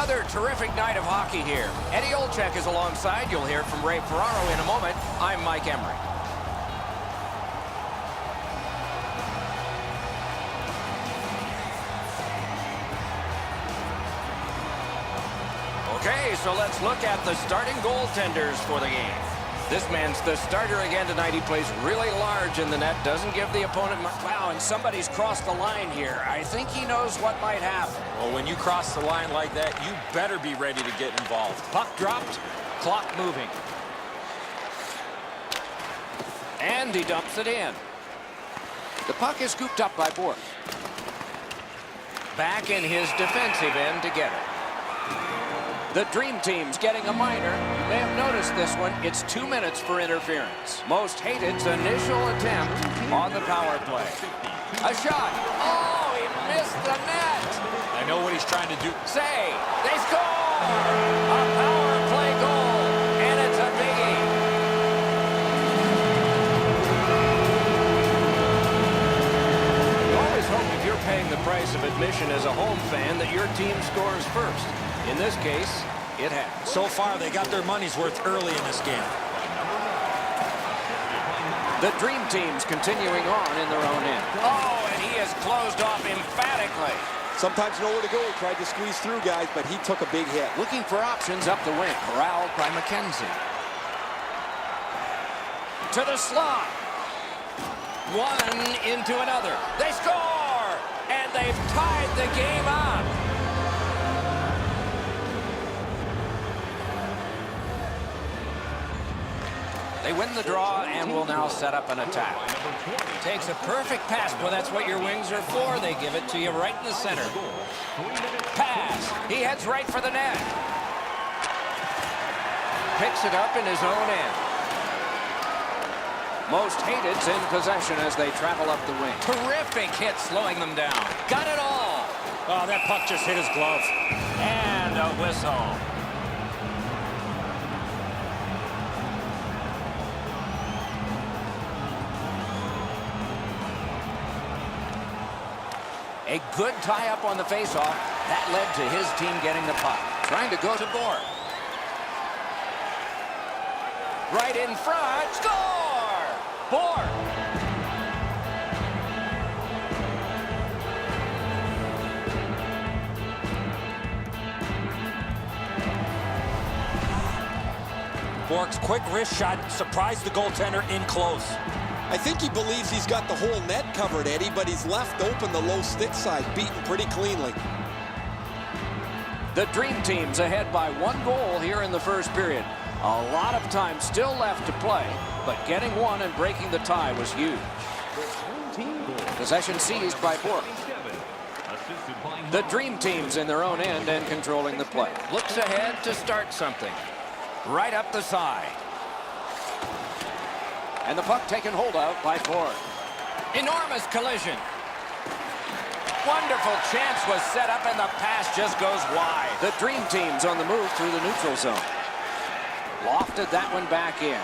Another terrific night of hockey here. Eddie Olczyk is alongside. You'll hear from Ray Ferraro in a moment. I'm Mike Emery. Okay, so let's look at the starting goaltenders for the game. This man's the starter again tonight. He plays really large in the net, doesn't give the opponent much. Wow, and somebody's crossed the line here. I think he knows what might happen. Well, when you cross the line like that, you better be ready to get involved. Puck dropped, clock moving. And he dumps it in. The puck is scooped up by Bork. Back in his defensive end to get it. The Dream Team's getting a minor. You may have noticed this one. It's 2 minutes for interference. Most Hated's initial attempt on the power play. A shot. Oh, he missed the net. I know what he's trying to do. Say, they score! A power play goal, and it's a biggie. You always hope if you're paying the price of admission as a home fan that your team scores first. In this case, it has. So far, they got their money's worth early in this game. The Dream Team's continuing on in their own end. Oh, and he is closed off emphatically. Sometimes nowhere to go. He tried to squeeze through, guys, but he took a big hit. Looking for options up the wing. Corralled by McKenzie. To the slot. One into another. They score! And they've tied the game up. They win the draw and will now set up an attack. Takes a perfect pass. Well, that's what your wings are for. They give it to you right in the center. Pass. He heads right for the net. Picks it up in his own end. Most Hated's in possession as they travel up the wing. Terrific hit slowing them down. Got it all. Oh, that puck just hit his glove. And a whistle. A good tie-up on the face-off. That led to his team getting the puck. Trying to go to Bork. Right in front. Score! Bork. Bork's quick wrist shot surprised the goaltender in close. I think he believes he's got the whole net covered, Eddie, but he's left open the low stick side, beaten pretty cleanly. The Dream Team's ahead by 1 goal here in the first period. A lot of time still left to play, but getting one and breaking the tie was huge. Possession seized by Bork. The Dream Team's in their own end and controlling the play. Looks ahead to start something. Right up the side. And the puck taken hold of by Bork. Enormous collision. Wonderful chance was set up and the pass just goes wide. The Dream Team's on the move through the neutral zone. Lofted that one back in.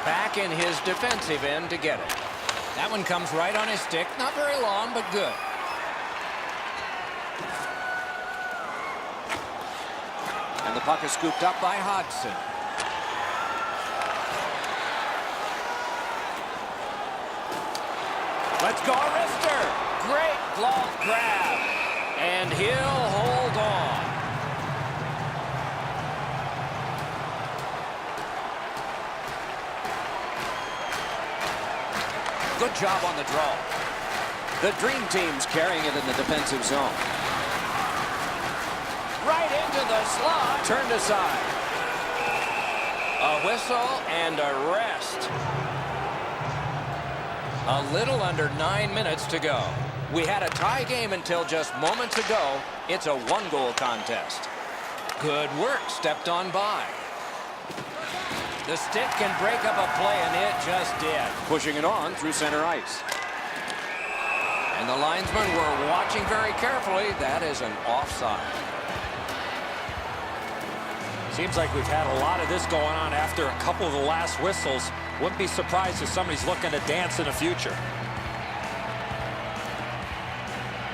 Back in his defensive end to get it. That one comes right on his stick. Not very long, but good. And the puck is scooped up by Hodgson. Let's go, Arister. Great glove grab. And he'll hold on. Good job on the draw. The Dream Team's carrying it in the defensive zone. Right into the slot. Turned aside. A whistle and a rest. A little under 9 minutes to go. We had a tie game until just moments ago. It's a 1-goal contest. Good work, stepped on by. The stick can break up a play, and it just did. Pushing it on through center ice. And the linesmen were watching very carefully. That is an offside. Seems like we've had a lot of this going on after a couple of the last whistles. Wouldn't be surprised if somebody's looking to dance in the future.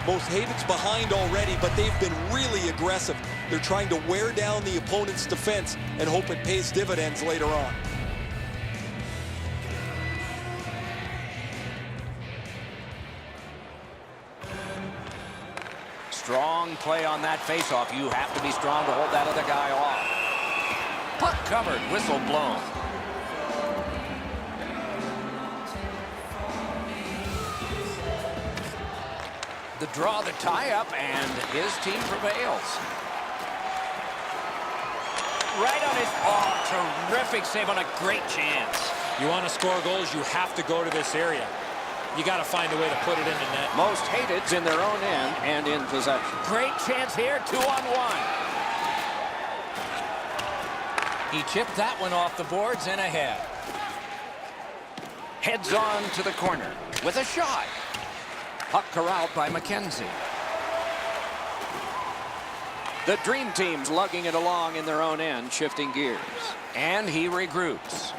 Most Hated's behind already, but they've been really aggressive. They're trying to wear down the opponent's defense and hope it pays dividends later on. Strong play on that faceoff. You have to be strong to hold that other guy off. Puck covered, whistle blown. The draw, the tie-up, and his team prevails. Right on his... Oh, terrific save on a great chance. You want to score goals, you have to go to this area. You got to find a way to put it in the net. Most Hated's in their own end and in possession. Great chance here, 2-on-1. He chipped that one off the boards and ahead. Heads on to the corner with a shot. Puck corralled by McKenzie. The Dream Team's lugging it along in their own end, shifting gears. And he regroups.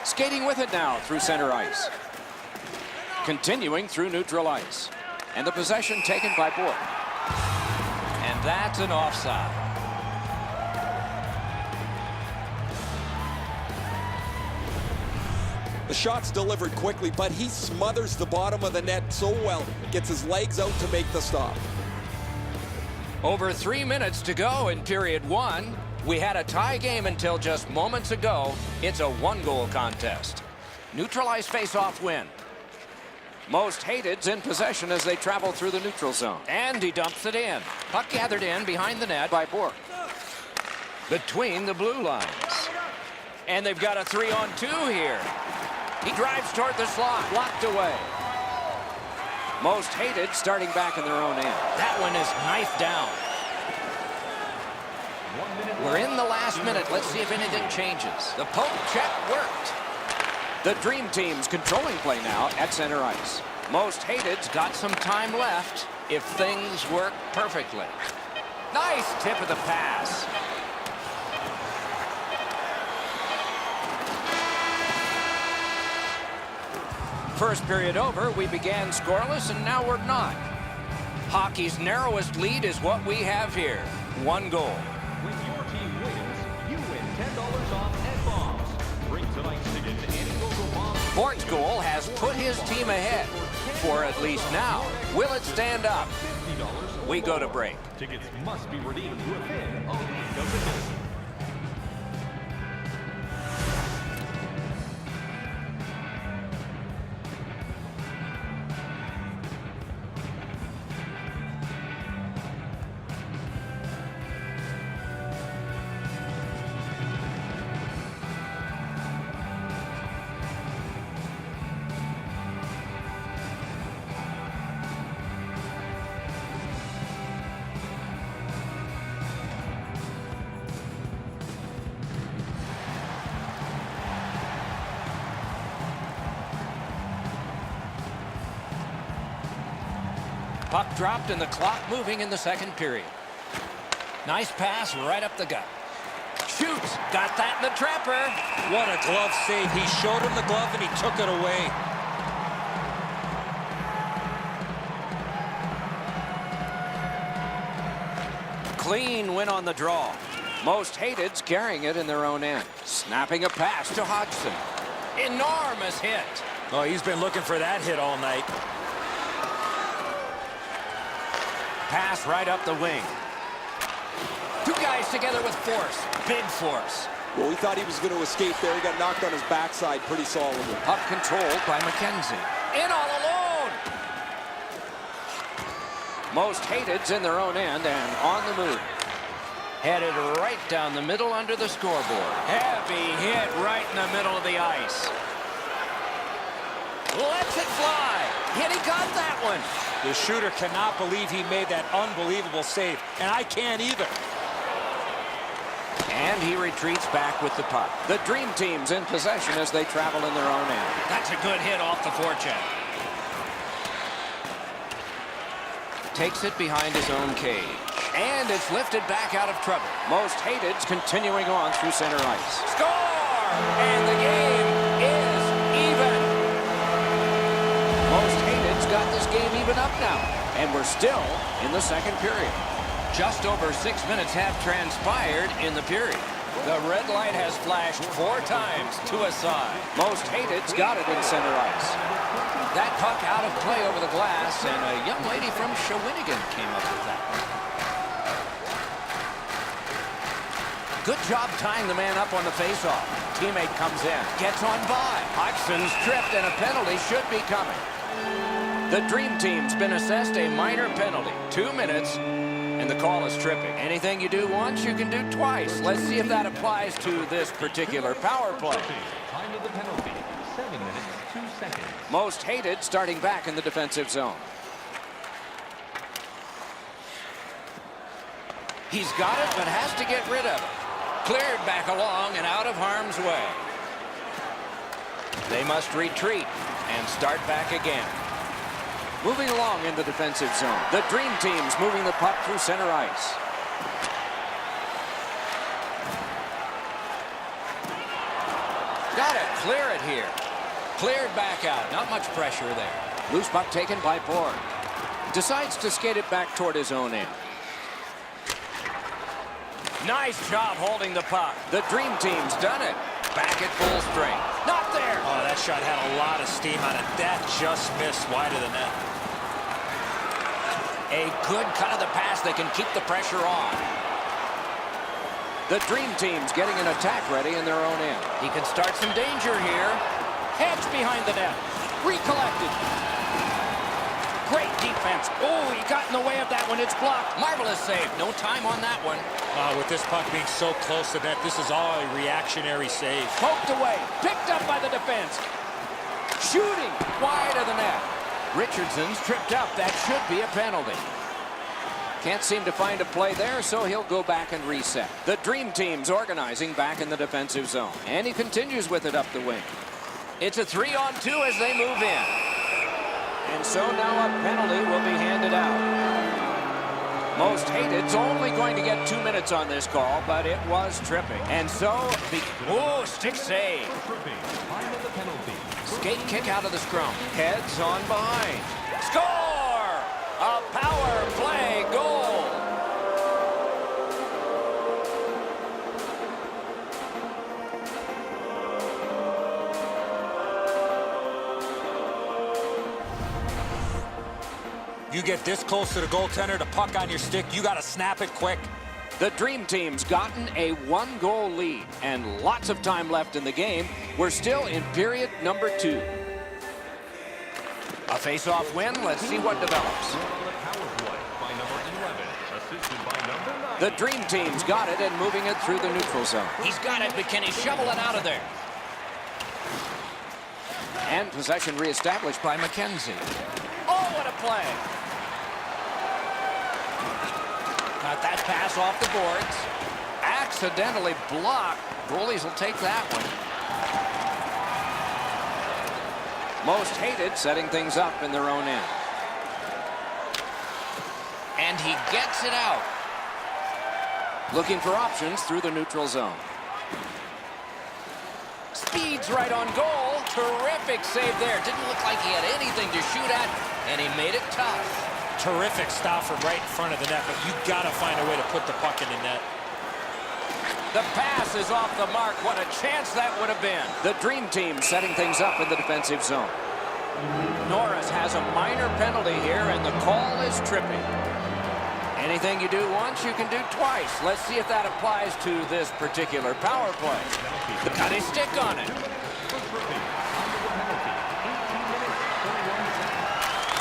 Skating with it now through center ice. Continuing through neutral ice. And the possession taken by Bork. And that's an offside. The shot's delivered quickly, but he smothers the bottom of the net so well. Gets his legs out to make the stop. Over 3 minutes to go in period one. We had a tie game until just moments ago. It's a one-goal contest. Neutral ice face-off win. Most Hated's in possession as they travel through the neutral zone. And he dumps it in. Puck gathered in behind the net by Bork. Between the blue lines. And they've got a 3-on-2 here. He drives toward the slot, blocked away. Most Hated starting back in their own end. That one is knifed down. We're in the last minute. Let's see if anything changes. The poke check worked. The Dream Team's controlling play now at center ice. Most Hated's got some time left if things work perfectly. Nice tip of the pass. First period over, we began scoreless, and now we're not. Hockey's narrowest lead is what we have here. 1 goal. When your team wins, you win $10 off at Bombs. Bring tonight's ticket to any local Bombs. Bork's goal has put his team ahead, for at least now. Will it stand up? We go to break. Tickets must be redeemed within a week of the game. Puck dropped and the clock moving in the second period. Nice pass right up the gut. Shoots. Got that in the trapper. What a glove save. He showed him the glove and he took it away. Clean win on the draw. Most Hated's carrying it in their own end. Snapping a pass to Hodgson. Enormous hit. Oh, he's been looking for that hit all night. Pass right up the wing. 2 guys together with force. Big force. Well, we thought he was going to escape there. He got knocked on his backside pretty solidly. Puck controlled by McKenzie. In all alone. Most Hated's in their own end and on the move. Headed right down the middle under the scoreboard. Heavy hit right in the middle of the ice. Lets it fly. And he got that one. The shooter cannot believe he made that unbelievable save, and I can't either. And he retreats back with the puck. The Dream Team's in possession as they travel in their own end. That's a good hit off the forecheck. Takes it behind his own cage. And it's lifted back out of trouble. Most Hated's continuing on through center ice. Score! And the game is even. Most Hated's got this game even up now. And we're still in the second period. Just over 6 minutes have transpired in the period. The red light has flashed 4 times to a side. Most Hated's got it in center ice. That puck out of play over the glass, and a young lady from Shawinigan came up with that one. Good job tying the man up on the faceoff. Teammate comes in, gets on by. Hodgson's tripped, and a penalty should be coming. The Dream Team's been assessed a minor penalty. 2 minutes, and the call is tripping. Anything you do once, you can do twice. Let's see if that applies to this particular power play. Time of the penalty, 7 minutes, 2 seconds. Most Hated starting back in the defensive zone. He's got it, but has to get rid of it. Cleared back along and out of harm's way. They must retreat and start back again. Moving along in the defensive zone. The Dream Team's moving the puck through center ice. Got it. Clear it here. Cleared back out. Not much pressure there. Loose puck taken by Borg. Decides to skate it back toward his own end. Nice job holding the puck. The Dream Team's done it. Back at full strength. Not there. Oh, that shot had a lot of steam on it. That just missed wide of the net. A good cut of the pass. They can keep the pressure on. The Dream Team's getting an attack ready in their own end. He can start some danger here. Hedge behind the net. Recollected. Great defense. Oh, he got in the way of that one. It's blocked. Marvelous save. No time on that one. With this puck being so close to net, this is all a reactionary save. Poked away. Picked up by the defense. Shooting wide of the net. Richardson's tripped up. That should be a penalty. Can't seem to find a play there, so he'll go back and reset. The Dream Team's organizing back in the defensive zone. And he continues with it up the wing. It's a 3-on-2 as they move in. And so now a penalty will be handed out. Most Hated's only going to get 2 minutes on this call, but it was tripping. And so, oh, stick save. Time of the penalty. Skate kick out of the scrum. Heads on behind. Score! A power play goal. You get this close to the goaltender, the puck on your stick, you got to snap it quick. The Dream Team's gotten a 1-goal lead and lots of time left in the game. We're still in period number 2. A face-off win. Let's see what develops. The Dream Team's got it and moving it through the neutral zone. He's got it, but can he shovel it out of there? And possession reestablished by McKenzie. Oh, what a play. Got that pass off the boards. Accidentally blocked. Goalies will take that one. Most Hated setting things up in their own end. And he gets it out. Looking for options through the neutral zone. Speeds right on goal. Terrific save there. Didn't look like he had anything to shoot at, and he made it tough. Terrific stop from right in front of the net, but you got to find a way to put the puck in the net. The pass is off the mark. What a chance that would have been. The Dream Team setting things up in the defensive zone. Norris has a minor penalty here, and the call is tripping. Anything you do once, you can do twice. Let's see if that applies to this particular power play. Got his stick on it.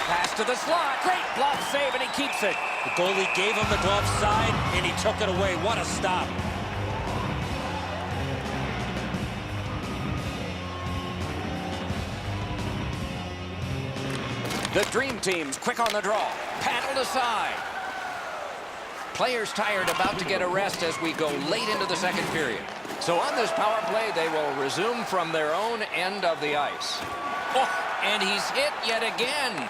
Pass to the slot. Great block save, and he keeps it. The goalie gave him the glove side, and he took it away. What a stop. The Dream Team's quick on the draw. Paddled aside. Players tired, about to get a rest as we go late into the second period. So on this power play, they will resume from their own end of the ice. Oh, and he's hit yet again.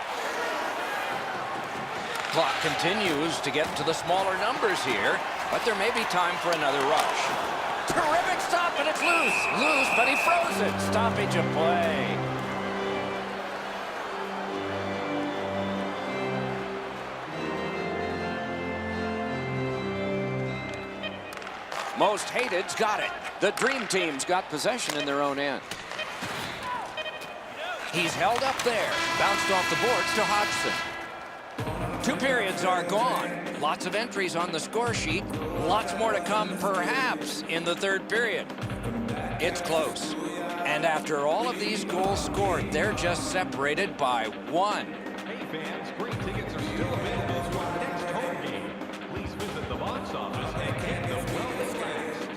Clock continues to get to the smaller numbers here, but there may be time for another rush. Terrific stop, and it's loose. Loose, but he froze it. Stoppage of play. Most hated's got it. The Dream Team's got possession in their own end. He's held up there. Bounced off the boards to Hodgson. 2 periods are gone. Lots of entries on the score sheet. Lots more to come, perhaps, in the 3rd period. It's close. And after all of these goals scored, they're just separated by 1. Hey fans, great tickets are still available to our next home game. Please visit the box office and get them well in advance.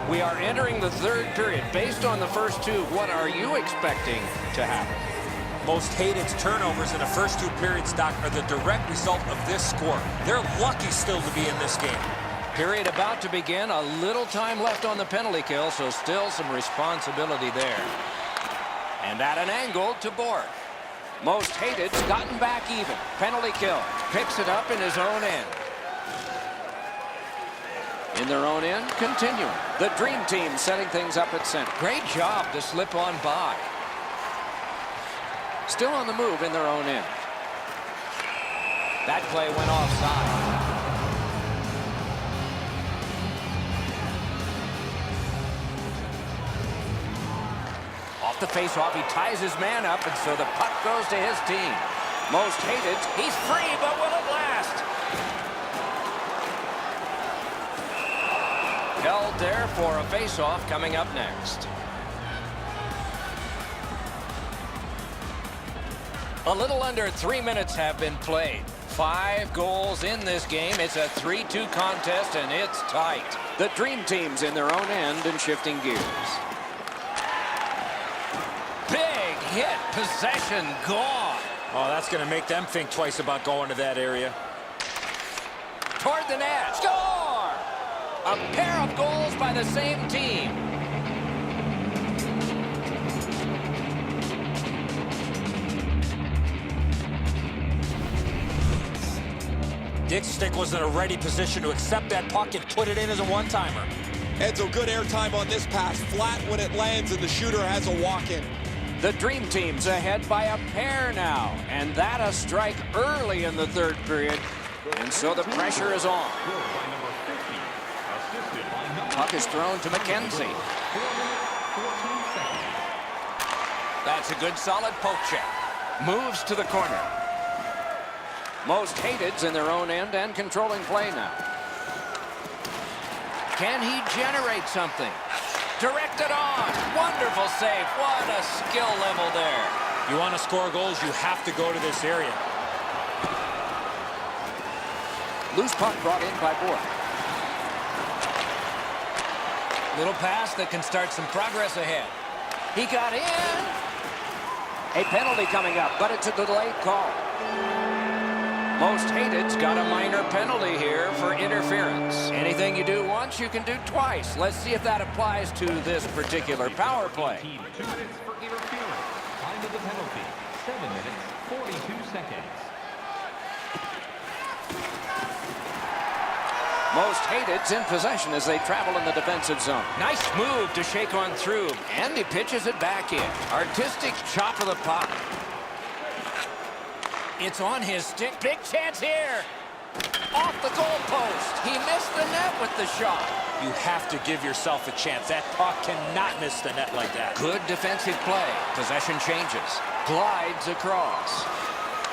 We are entering the 3rd period. Based on the first 2, what are you expecting to happen? Most hated's turnovers in the first 2 periods, Doc, are the direct result of this score. They're lucky still to be in this game. Period about to begin. A little time left on the penalty kill, so still some responsibility there. And at an angle to Borg. Most hated's gotten back even. Penalty kill. Picks it up in his own end. In their own end, continuing. The Dream Team setting things up at center. Great job to slip on by. Still on the move in their own end. That play went offside. Off the face-off, he ties his man up, and so the puck goes to his team. Most hated, he's free, but will it last? Held there for a face-off coming up next. A little under 3 minutes have been played. 5 goals in this game. It's a 3-2 contest, and it's tight. The Dream Team's in their own end and shifting gears. Big hit. Possession gone. Oh, that's going to make them think twice about going to that area. Toward the net. Score! A pair of goals by the same team. Dick's stick was in a ready position to accept that puck and put it in as a one-timer. Edzo, good airtime on this pass. Flat when it lands, and the shooter has a walk-in. The Dream Team's ahead by a pair now. And that a strike early in the 3rd period. And so the pressure is on. Puck is thrown to McKenzie. That's a good solid poke check. Moves to the corner. Most hated's in their own end and controlling play now. Can he generate something? Directed on. Wonderful save. What a skill level there. You want to score goals, you have to go to this area. Loose puck brought in by Borg. Little pass that can start some progress ahead. He got in. A penalty coming up, but it's a delayed call. Most hated's got a minor penalty here for interference. Anything you do once, you can do twice. Let's see if that applies to this particular power play. 2 minutes for interference. Time of the penalty, 7 minutes, 42 seconds. Most hated's in possession as they travel in the defensive zone. Nice move to shake on through, and he pitches it back in. Artistic chop of the puck. It's on his stick. Big chance here. Off the goalpost. He missed the net with the shot. You have to give yourself a chance. That puck cannot miss the net like that. Good defensive play. Possession changes. Glides across.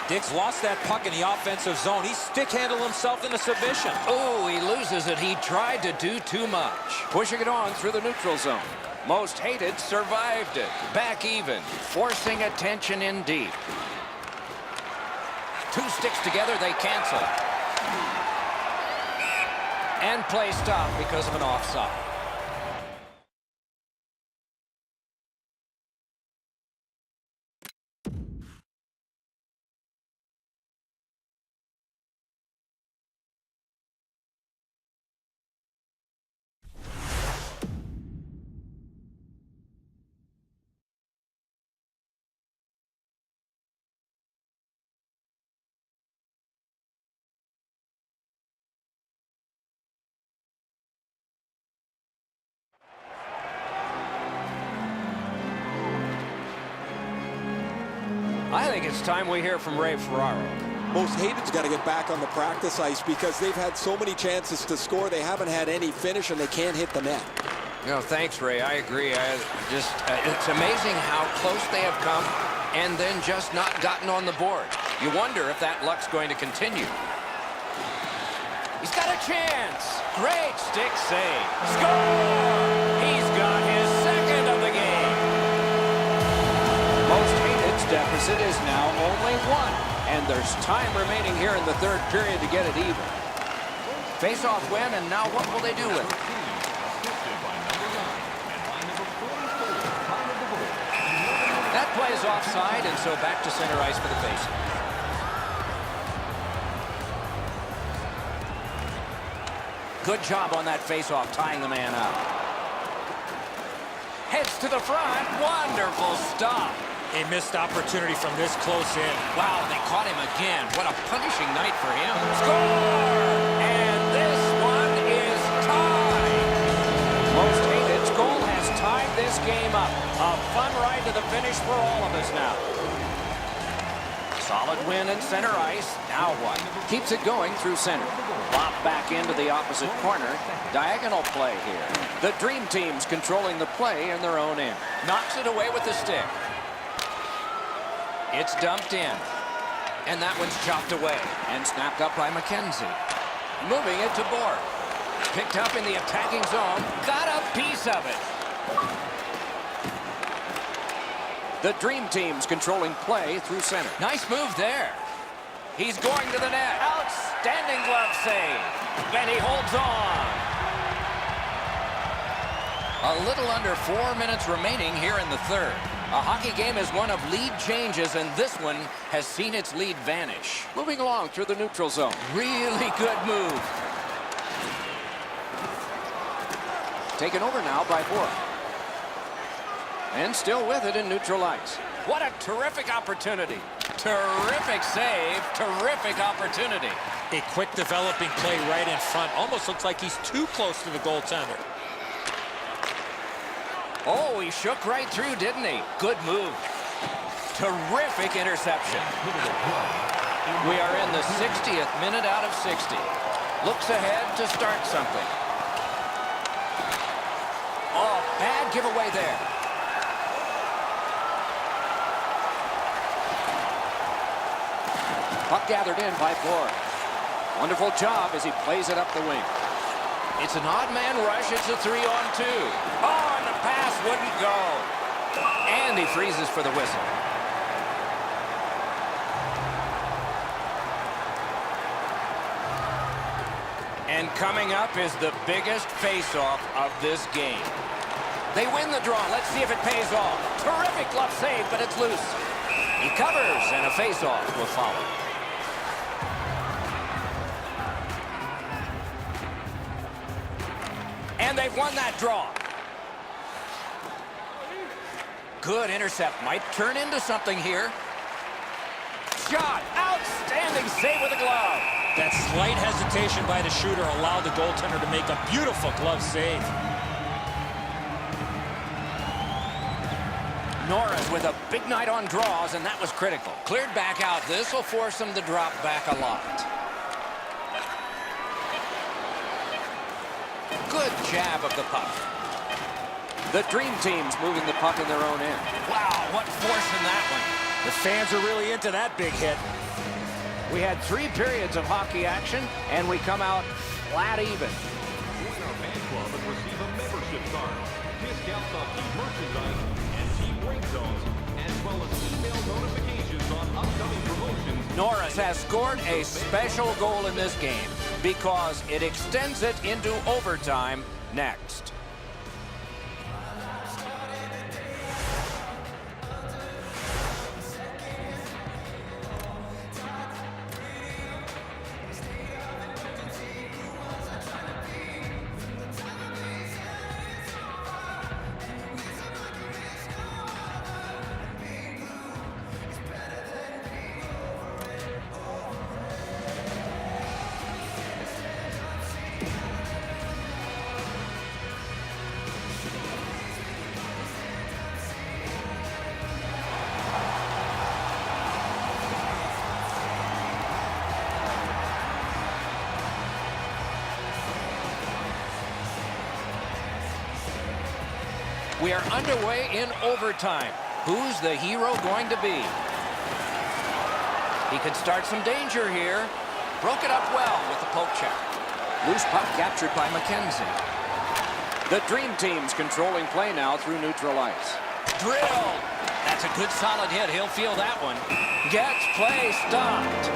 Dick's lost that puck in the offensive zone. He stick-handled himself into submission. Oh, he loses it. He tried to do too much. Pushing it on through the neutral zone. Most hated survived it. Back even. Forcing attention in deep. 2 sticks together, they cancel. And play stopped because of an offside. think it's time we hear from Ray Ferraro. Most hated's got to get back on the practice ice because they've had so many chances to score. They haven't had any finish, and they can't hit the net. No, thanks, Ray. I agree. It's amazing how close they have come and then just not gotten on the board. You wonder if that luck's going to continue. He's got a chance. Great stick save. Score! He's got his second of the game. Most hated's deficit is now only 1, and there's time remaining here in the third period to get it even. Face-off win, and now what will they do with it? That play is offside, and so back to center ice for the face-off. Good job on that face-off, tying the man up. Heads to the front. Wonderful stop. A missed opportunity from this close in. Wow, they caught him again. What a punishing night for him. Score! And this one is tied. Most hated's goal has tied this game up. A fun ride to the finish for all of us now. Solid win in center ice. Now what? Keeps it going through center. Flop back into the opposite corner. Diagonal play here. The dream team's controlling the play in their own end. Knocks it away with the stick. It's dumped in. And that one's chopped away and snapped up by McKenzie. Moving it to Borg. Picked up in the attacking zone. Got a piece of it. The dream team's controlling play through center. Nice move there. He's going to the net. Outstanding glove save. And he holds on. A little under 4 minutes remaining here in the third. A hockey game is one of lead changes, and this one has seen its lead vanish. Moving along through the neutral zone. Really good move. Taken over now by Borg. And still with it in neutral ice. What a terrific opportunity. Terrific save. Terrific opportunity. A quick developing play right in front. Almost looks like he's too close to the goaltender. Oh, he shook right through, didn't he? Good move. Terrific interception. We are in the 60th minute out of 60. Looks ahead to start something. Oh, bad giveaway there. Puck gathered in by Borg. Wonderful job as he plays it up the wing. It's an odd man rush. It's a 3-on-2. Oh, and the pass wouldn't go. And he freezes for the whistle. And coming up is the biggest face-off of this game. They win the draw. Let's see if it pays off. Terrific glove save, but it's loose. He covers, and a face-off will follow. And they've won that draw. Good intercept. Might turn into something here. Shot. Outstanding save with a glove. That slight hesitation by the shooter allowed the goaltender to make a beautiful glove save. Norris with a big night on draws, and that was critical. Cleared back out. This will force him to drop back a lot. Good jab of the puck. The dream team's moving the puck in their own end. Wow, what force in that one. The fans are really into that big hit. We had 3 periods of hockey action, and we come out flat even. Join our fan club and receive a membership card, discounts on team merchandise and team rink zones, as well as email notifications on upcoming promotions. Norris has scored a special goal in this game because it extends it into overtime next. We are underway in overtime. Who's the hero going to be? He could start some danger here. Broke it up well with the poke check. Loose puck captured by McKenzie. The Dream Team's controlling play now through neutral ice. Drilled. That's a good solid hit. He'll feel that one. Gets play stopped.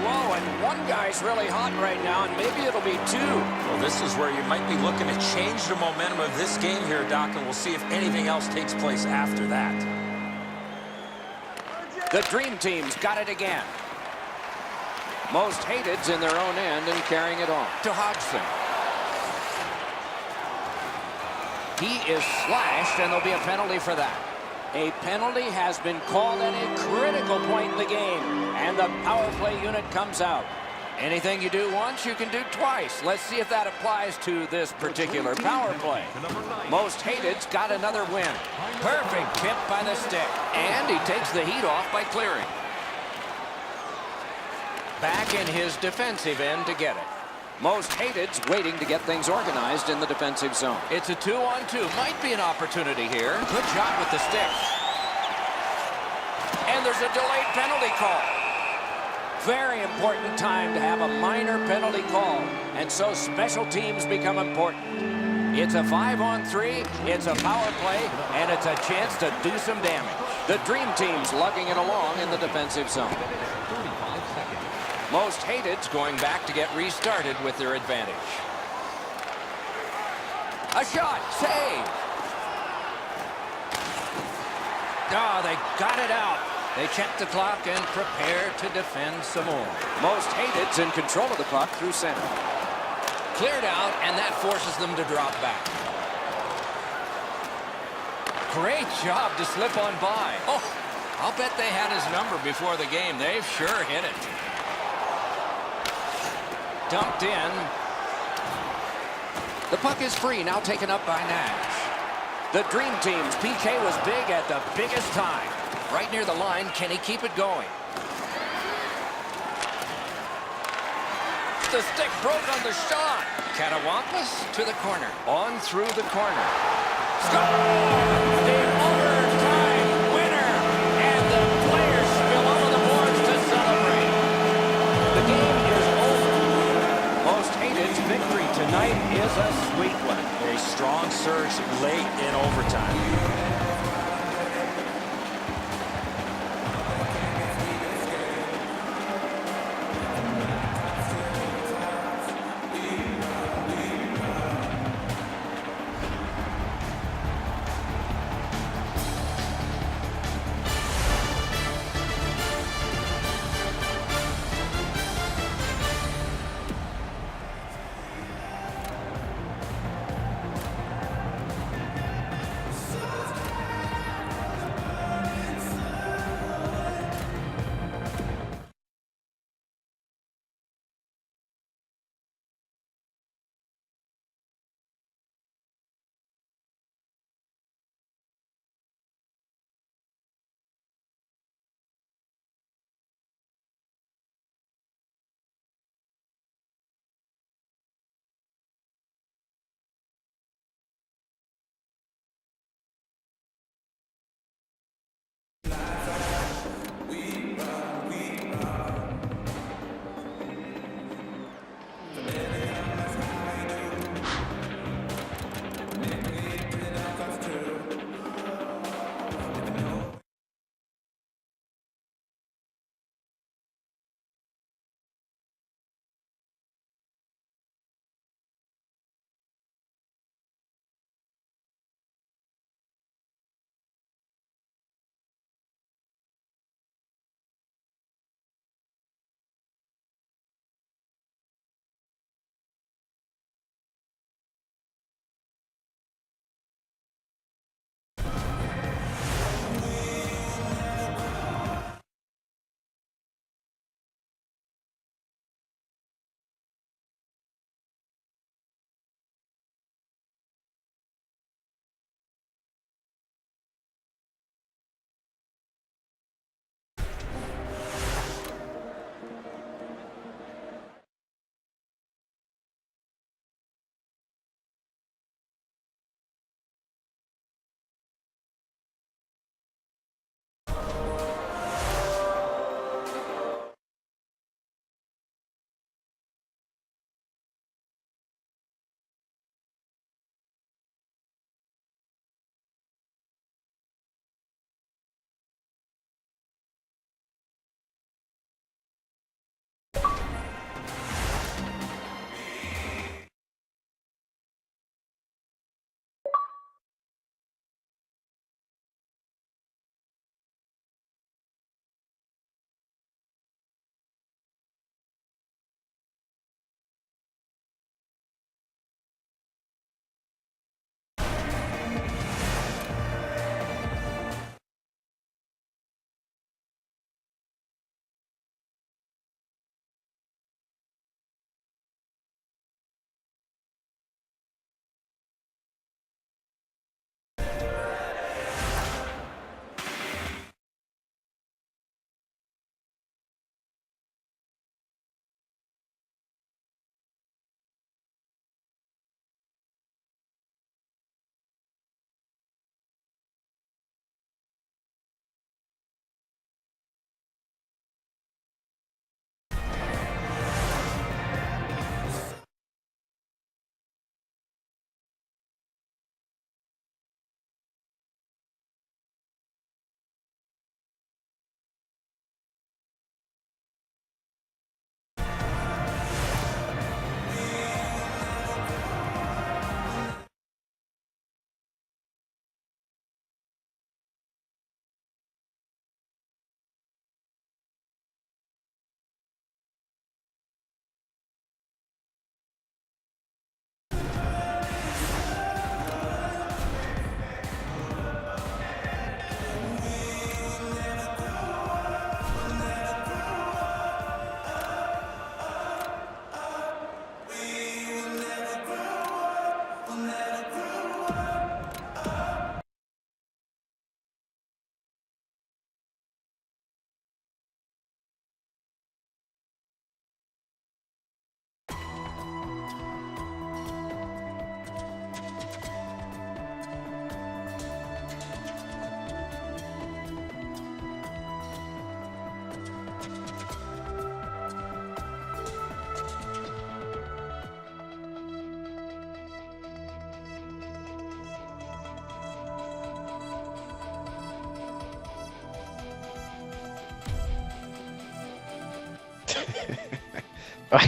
Whoa, and one guy's really hot right now, and maybe it'll be two. Well, this is where you might be looking to change the momentum of this game here, Doc, and we'll see if anything else takes place after that. The Dream Team's got it again. Most Hated's in their own end and carrying it on to Hodgson. He is slashed, and there'll be a penalty for that. A penalty has been called at a critical point in the game, and the power play unit comes out. Anything you do once, you can do twice. Let's see if that applies to this particular power play. Most Hated's got another win. Perfect tip by the stick. And he takes the heat off by clearing. Back in his defensive end to get it. Most Hated's waiting to get things organized in the defensive zone. It's a 2-on-2. Might be an opportunity here. Good job with the stick. And there's a delayed penalty call. Very important time to have a minor penalty call. And so special teams become important. It's a 5-on-3, it's a power play, and it's a chance to do some damage. The Dream Team's lugging it along in the defensive zone. Most Hated's going back to get restarted with their advantage. A shot, save. Oh, they got it out. They check the clock and prepare to defend some more. Most Hated's in control of the puck through center. Cleared out, and that forces them to drop back. Great job to slip on by. Oh, I'll bet they had his number before the game. They've sure hit it. Dumped in. The puck is free, now taken up by Nash. The Dream Team's PK was big at the biggest time. Right near the line, can he keep it going? The stick broke on the shot. Catawampas to the corner. On through the corner. Score! The overtime winner! And the players spill over the boards to celebrate. The game is over. Most Hated's victory tonight is a sweet one. A strong surge late in overtime.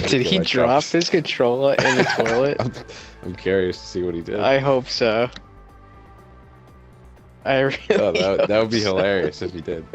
Did he drop his controller in the toilet? I'm curious to see what he did. I hope so. I really that would be hope so. hilarious if he did.